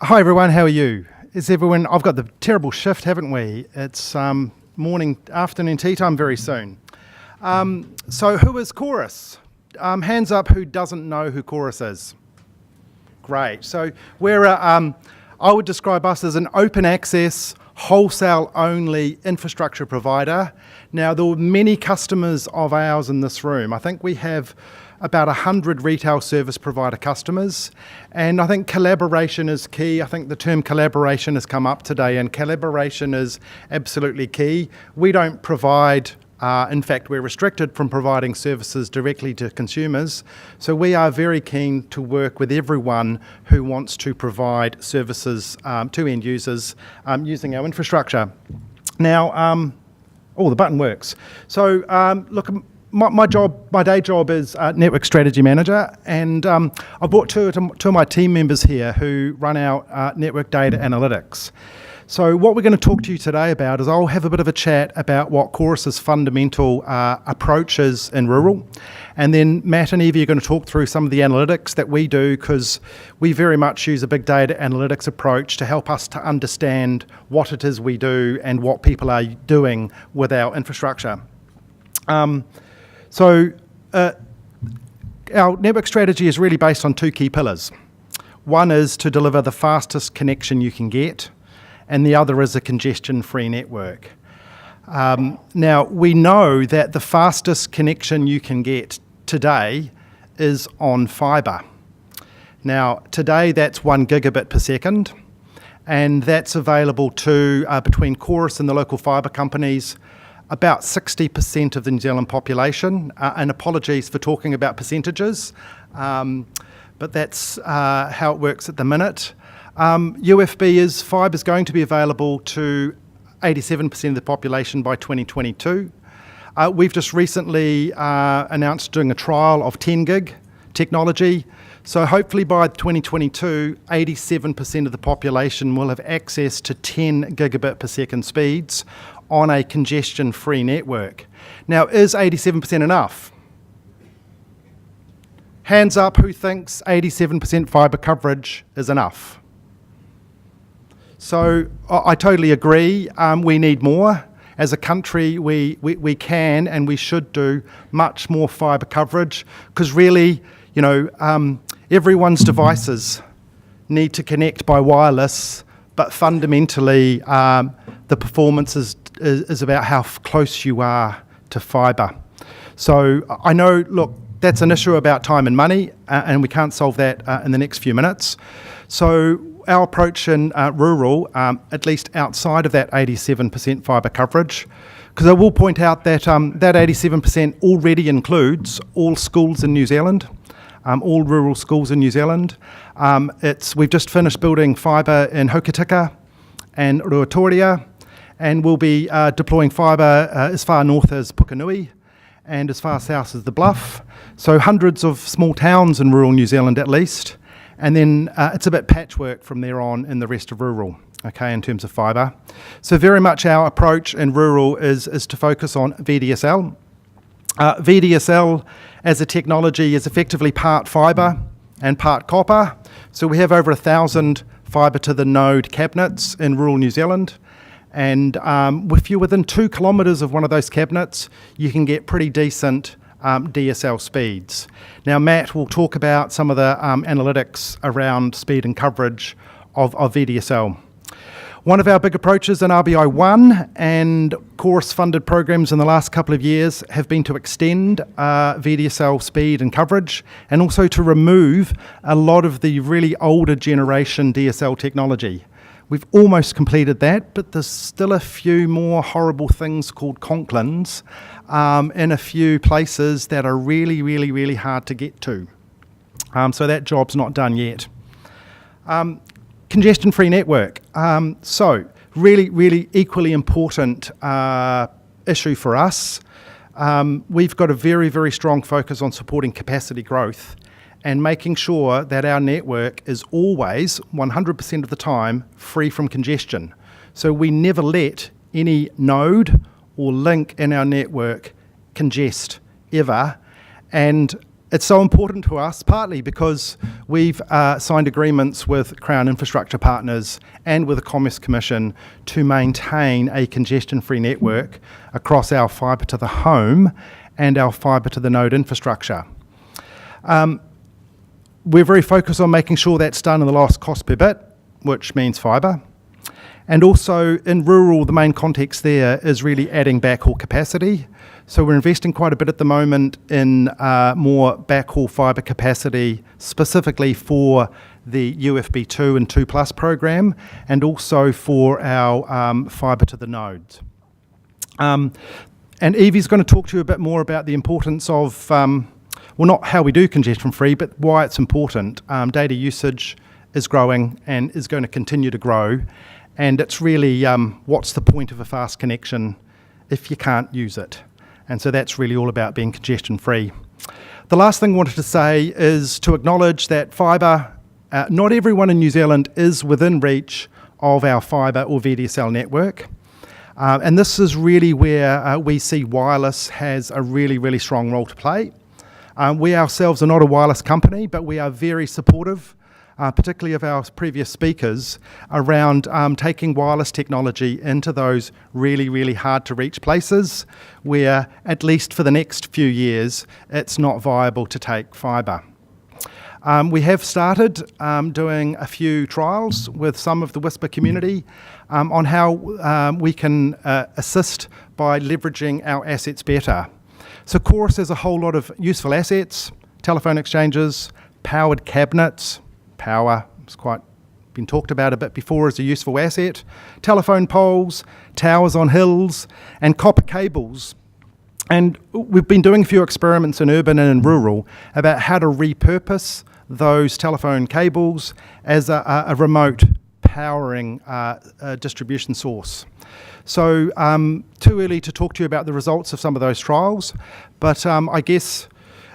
Hi everyone, how are you? Is everyone, I've got the terrible shift, haven't we? It's afternoon tea time very soon. So who is Chorus? Hands up who doesn't know who Chorus is. Great, so I would describe us as an open access, wholesale only infrastructure provider. Now there were many customers of ours in this room. I think we have about 100 retail service provider customers, and I think collaboration is key. I think the term collaboration has come up today, and collaboration is absolutely key. We don't provide, in fact we're restricted from providing services directly to consumers, so we are very keen to work with everyone who wants to provide services to end users using our infrastructure. Now, the button works. So look, my day job is Network Strategy Manager, and I've brought two of my team members here who run our network data analytics. So what we're going to talk to you today about is I'll have a bit of a chat about what Chorus's fundamental approach is in rural, and then Matt and Evie are going to talk through some of the analytics that we do, because we very much use a big data analytics approach to help us to understand what it is we do and what people are doing with our infrastructure. So our network strategy is really based on two key pillars. One is to deliver the fastest connection you can get, and the other is a congestion-free network. Now, we know that the fastest connection you can get today is on fibre. Now, today that's 1 gigabit per second, and that's available to, between Chorus and the local fibre companies, about 60% of the New Zealand population, and apologies for talking about percentages, but that's how it works at the minute. fibre is going to be available to 87% of the population by 2022. We've just recently announced doing a trial of 10 gig technology, so hopefully by 2022, 87% of the population will have access to 10 gigabit per second speeds on a congestion-free network. Now, is 87% enough? Hands up who thinks 87% fibre coverage is enough. So I totally agree, we need more. As a country, we can and we should do much more fibre coverage, because really, everyone's devices need to connect by wireless, but fundamentally, the performance is about how close you are to fibre. So I know, look, that's an issue about time and money, and we can't solve that in the next few minutes. So our approach in rural, at least outside of that 87% fibre coverage, because I will point out that that 87% already includes all schools in New Zealand, all rural schools in New Zealand. We've just finished building fibre in Hokitika and Ruatoria, and we'll be deploying fibre as far north as Pukenui and as far south as the Bluff. So hundreds of small towns in rural New Zealand at least, and then it's a bit patchwork from there on in the rest of rural, okay, in terms of fibre. So very much our approach in rural is to focus on VDSL. VDSL as a technology is effectively part fibre and part copper. So we have over 1,000 fibre to the node cabinets in rural New Zealand. And if you're within 2 kilometres of one of those cabinets, you can get pretty decent DSL speeds. Now, Matt will talk about some of the analytics around speed and coverage of VDSL. One of our big approaches in RBI1 and Chorus-funded programs in the last couple of years have been to extend VDSL speed and coverage, and also to remove a lot of the really older generation DSL technology. We've almost completed that, but there's still a few more horrible things called conklins in a few places that are really, really, really hard to get to. So that job's not done yet. Congestion-free network. So really, really equally important issue for us. We've got a very, very strong focus on supporting capacity growth and making sure that our network is always, 100% of the time, free from congestion. So we never let any node or link in our network congest, ever. And it's so important to us, partly because we've signed agreements with Crown infrastructure partners and with the Commerce Commission to maintain a congestion-free network across our fibre to the home and our fibre to the node infrastructure. We're very focused on making sure that's done in the lowest cost per bit, which means fibre. And also in rural, the main context there is really adding backhaul capacity. So we're investing quite a bit at the moment in more backhaul fibre capacity, specifically for the UFB2 and 2+ program, and also for our fibre to the nodes. And Evie's going to talk to you a bit more about the importance of, well, not how we do congestion free, but why it's important. Data usage is growing and is going to continue to grow. And it's really, what's the point of a fast connection if you can't use it? And so that's really all about being congestion free. The last thing I wanted to say is to acknowledge that fibre, not everyone in New Zealand is within reach of our fibre or VDSL network. And this is really where we see wireless has a really, really strong role to play. We ourselves are not a wireless company, but we are very supportive, particularly of our previous speakers, around taking wireless technology into those really, really hard to reach places where, at least for the next few years, it's not viable to take fibre. We have started doing a few trials with some of the Whisper community on how we can assist by leveraging our assets better. So Chorus has a whole lot of useful assets: telephone exchanges, powered cabinets. Power has quite been talked about a bit before as a useful asset, telephone poles, towers on hills, and copper cables. And we've been doing a few experiments in urban and in rural about how to repurpose those telephone cables as a remote powering distribution source. So too early to talk to you about the results of some of those trials, but I guess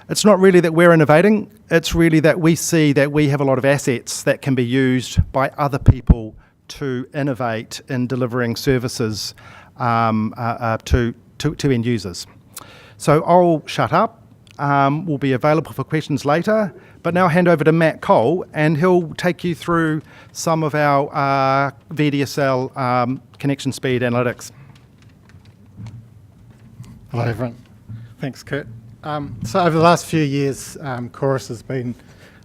it's not really that we're innovating, it's really that we see that we have a lot of assets that can be used by other people to innovate in delivering services to end users. So I'll shut up, we'll be available for questions later, but now I'll hand over to Matt Cole and he'll take you through some of our VDSL connection speed analytics. Hello everyone, thanks Kurt. So over the last few years, Chorus has been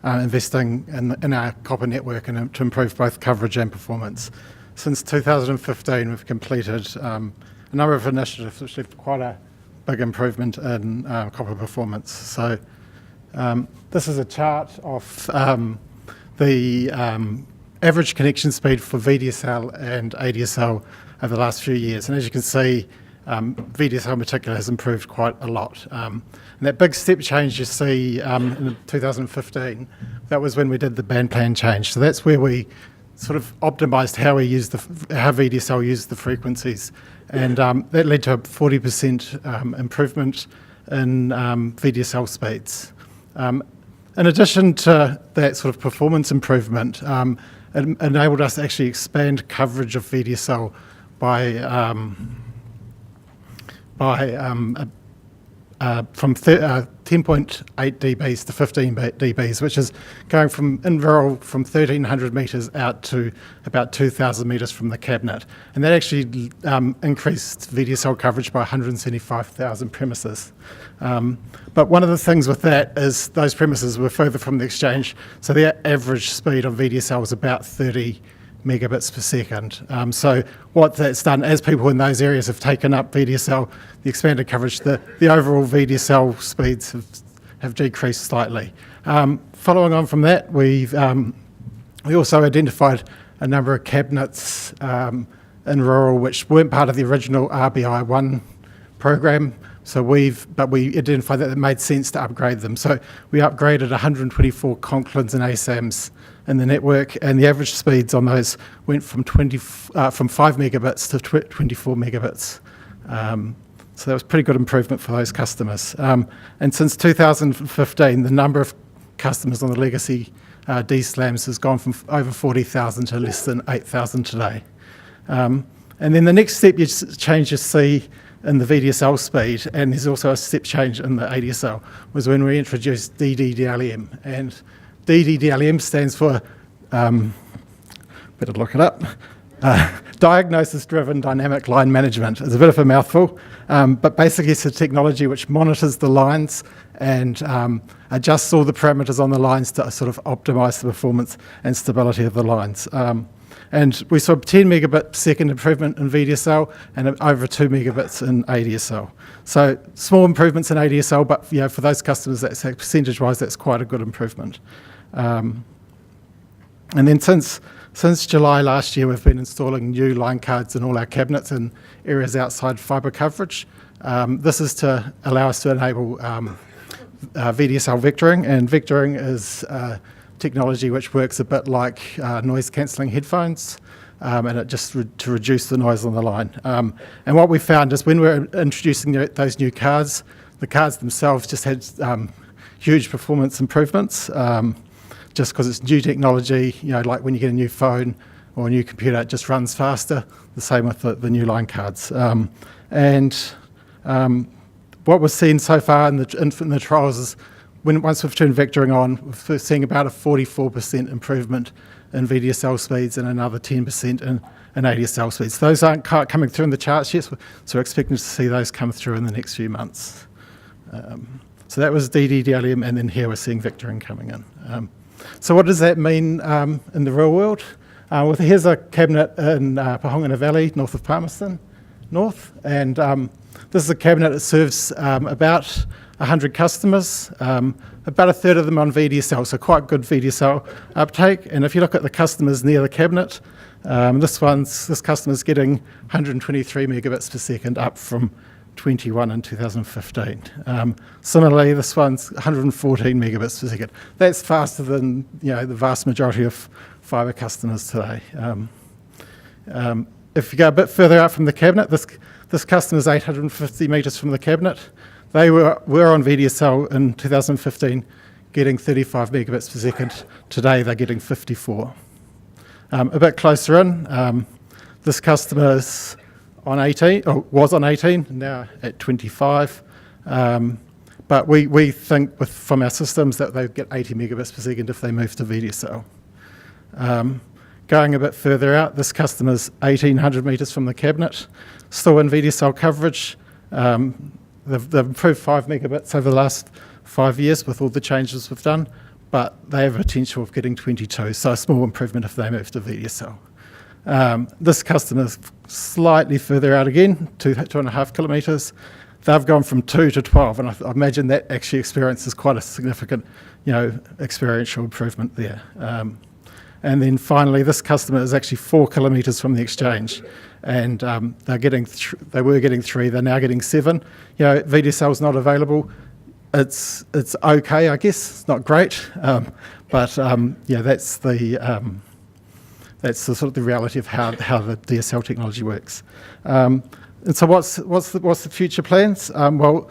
investing in our copper network and to improve both coverage and performance. Since 2015, we've completed a number of initiatives which led to quite a big improvement in copper performance. So this is a chart of the average connection speed for VDSL and ADSL over the last few years. And as you can see, VDSL in particular has improved quite a lot. And that big step change you see in 2015, that was when we did the band plan change. So that's where we sort of optimised how we use how VDSL used the frequencies. And that led to a 40% improvement in VDSL speeds. In addition to that sort of performance improvement, it enabled us to actually expand coverage of VDSL from 10.8 dBs to 15 dBs, which is going from in rural from 1,300 metres out to about 2,000 metres from the cabinet. And that actually increased VDSL coverage by 175,000 premises. But one of the things with that is those premises were further from the exchange, so their average speed on VDSL was about 30 megabits per second. So what that's done, as people in those areas have taken up VDSL, the expanded coverage, the overall VDSL speeds have decreased slightly. Following on from that, we also identified a number of cabinets in rural which weren't part of the original RBI1 program. So we identified that it made sense to upgrade them. So we upgraded 124 Conklins and ASAMs in the network, and the average speeds on those went from 5 megabits to 24 megabits. So that was pretty good improvement for those customers. And since 2015, the number of customers on the legacy DSLAMs has gone from over 40,000 to less than 8,000 today. And then the next step change you see in the VDSL speed, and there's also a step change in the ADSL, was when we introduced DDDLM. And DDDLM stands for, better look it up, Diagnosis-Driven Dynamic Line Management. It's a bit of a mouthful, but basically it's a technology which monitors the lines and adjusts all the parameters on the lines to sort of optimise the performance and stability of the lines. And we saw 10 megabit per second improvement in VDSL and over 2 megabits in ADSL. So small improvements in ADSL, but for those customers, that's percentage-wise, that's quite a good improvement. And then since July last year, we've been installing new line cards in all our cabinets in areas outside fibre coverage. This is to allow us to enable VDSL vectoring, and vectoring is technology which works a bit like noise cancelling headphones, and it just to reduce the noise on the line. And what we found is when we're introducing those new cards, the cards themselves just had huge performance improvements, just because it's new technology. Like when you get a new phone or a new computer, it just runs faster. The same with the new line cards. What we've seen so far in the trials is once we've turned vectoring on, we're seeing about a 44% improvement in VDSL speeds and another 10% in ADSL speeds. Those aren't coming through in the charts yet, so we're expecting to see those come through in the next few months. So that was DDDLM, and then here we're seeing vectoring coming in. So what does that mean in the real world? Well, here's a cabinet in Pahongana Valley, north of Palmerston North, and this is a cabinet that serves about 100 customers, about a third of them on VDSL, so quite good VDSL uptake. And if you look at the customers near the cabinet, this customer's getting 123 megabits per second, up from 21 in 2015. Similarly, this one's 114 megabits per second. That's faster than the vast majority of fibre customers today. If you go a bit further out from the cabinet, this customer's 850 metres from the cabinet. They were on VDSL in 2015, getting 35 megabits per second. Today, they're getting 54. A bit closer in, this customer's on 18, or was on 18, now at 25. But we think from our systems that they'd get 80 megabits per second if they move to VDSL. Going a bit further out, this customer's 1,800 metres from the cabinet, still in VDSL coverage. They've improved 5 megabits over the last 5 years with all the changes we've done, but they have a potential of getting 22, so a small improvement if they move to VDSL. This customer's slightly further out again, 2.5 kilometres. They've gone from 2 to 12, and I imagine that actually experiences quite a significant, experiential improvement there. And then finally, this customer is actually 4 kilometres from the exchange, and they were getting 3, they're now getting 7. VDSL's not available. It's okay, I guess. It's not great, but that's the sort of the reality of how the DSL technology works. And so what's the future plans? What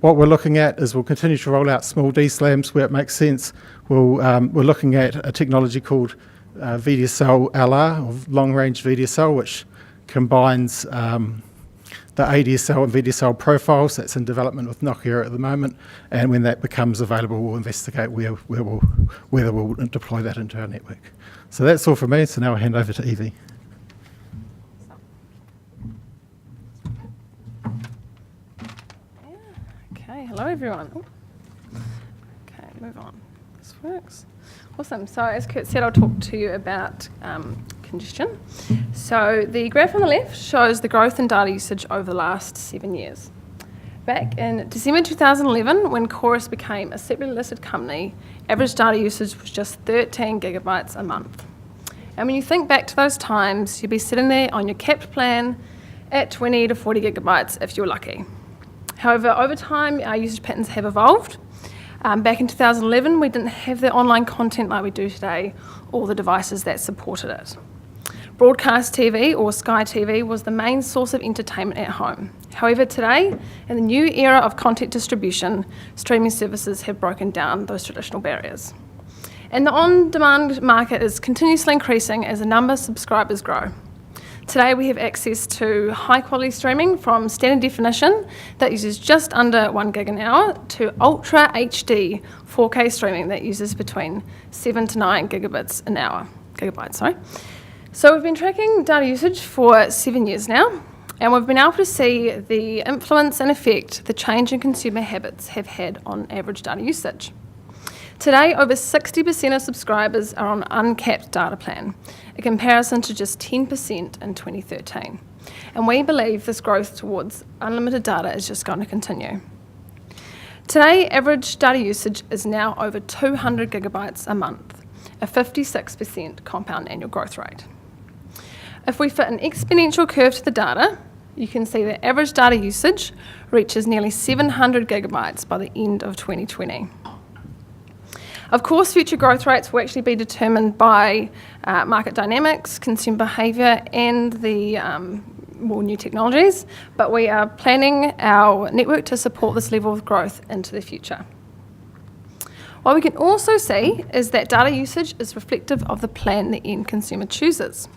we're looking at is we'll continue to roll out small DSLAMs where it makes sense. We're looking at a technology called VDSL LR, or long range VDSL, which combines the ADSL and VDSL profiles. That's in development with Nokia at the moment, and when that becomes available, we'll investigate whether we'll deploy that into our network. So that's all from me, so now I'll hand over to Evie. Okay, hello everyone. Okay, move on. This works. Awesome. So as Kurt said, I'll talk to you about congestion. So the graph on the left shows the growth in data usage over the last 7 years. Back in December 2011, when Chorus became a separately listed company, average data usage was just 13 gigabytes a month. And when you think back to those times, you'd be sitting there on your capped plan at 20 to 40 gigabytes if you're lucky. However, over time, our usage patterns have evolved. Back in 2011, we didn't have the online content like we do today, or the devices that supported it. Broadcast TV, or Sky TV, was the main source of entertainment at home. However, today, in the new era of content distribution, streaming services have broken down those traditional barriers. And the on-demand market is continuously increasing as the number of subscribers grow. Today we have access to high quality streaming from standard definition that uses just under 1 gig an hour to ultra HD 4K streaming that uses between 7 to 9 gigabytes. So we've been tracking data usage for 7 years now, and we've been able to see the influence and effect the change in consumer habits have had on average data usage. Today, over 60% of subscribers are on uncapped data plan, a comparison to just 10% in 2013. And we believe this growth towards unlimited data is just going to continue. Today, average data usage is now over 200 gigabytes a month, a 56% compound annual growth rate. If we fit an exponential curve to the data, you can see that average data usage reaches nearly 700 gigabytes by the end of 2020. Of course, future growth rates will actually be determined by market dynamics, consumer behaviour, and the more new technologies, but we are planning our network to support this level of growth into the future. What we can also see is that data usage is reflective of the plan the end consumer chooses.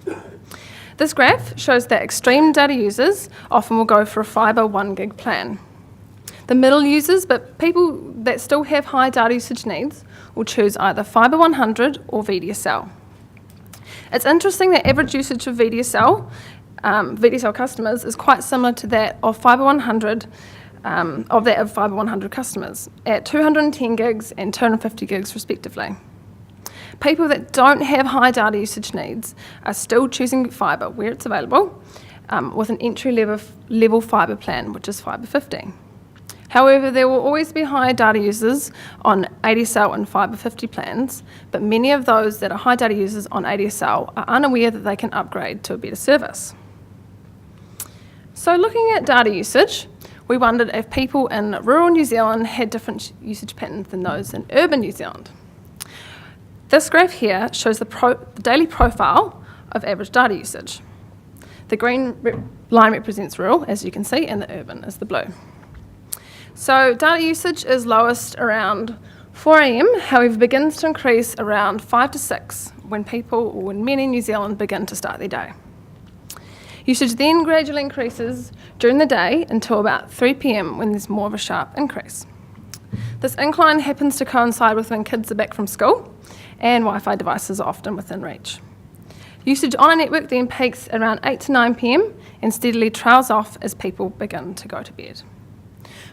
This graph shows that extreme data users often will go for a fibre 1 gig plan. The middle users, but people that still have high data usage needs, will choose either fibre 100 or VDSL. It's interesting that average usage of VDSL customers is quite similar to that of fibre 100, of fibre 100 customers, at 210 gigs and 250 gigs respectively. People that don't have high data usage needs are still choosing fibre where it's available, with an entry-level fibre plan, which is fibre 50. However, there will always be higher data users on ADSL and fibre 50 plans, but many of those that are high data users on ADSL are unaware that they can upgrade to a better service. So looking at data usage, we wondered if people in rural New Zealand had different usage patterns than those in urban New Zealand. This graph here shows the daily profile of average data usage. The green line represents rural, as you can see, and the urban is the blue. So data usage is lowest around 4 AM, however begins to increase around 5 to 6 when men in New Zealand begin to start their day. Usage then gradually increases during the day until about 3 PM when there's more of a sharp increase. This incline happens to coincide with when kids are back from school and Wi-Fi devices are often within reach. Usage on a network then peaks around 8 to 9 PM and steadily trails off as people begin to go to bed.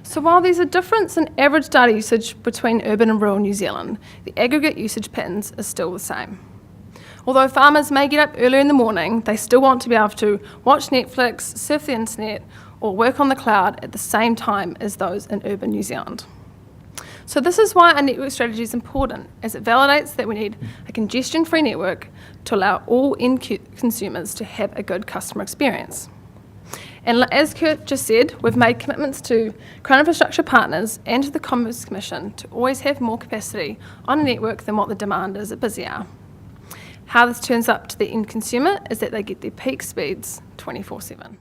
So while there's a difference in average data usage between urban and rural New Zealand, the aggregate usage patterns are still the same. Although farmers may get up earlier in the morning, they still want to be able to watch Netflix, surf the internet, or work on the cloud at the same time as those in urban New Zealand. So this is why a network strategy is important, as it validates that we need a congestion-free network to allow all end consumers to have a good customer experience. And as Kurt just said, we've made commitments to Crown Infrastructure partners and to the Commerce Commission to always have more capacity on a network than what the demand is at busy hour. How this turns up to the end consumer is that they get their peak speeds 24/7.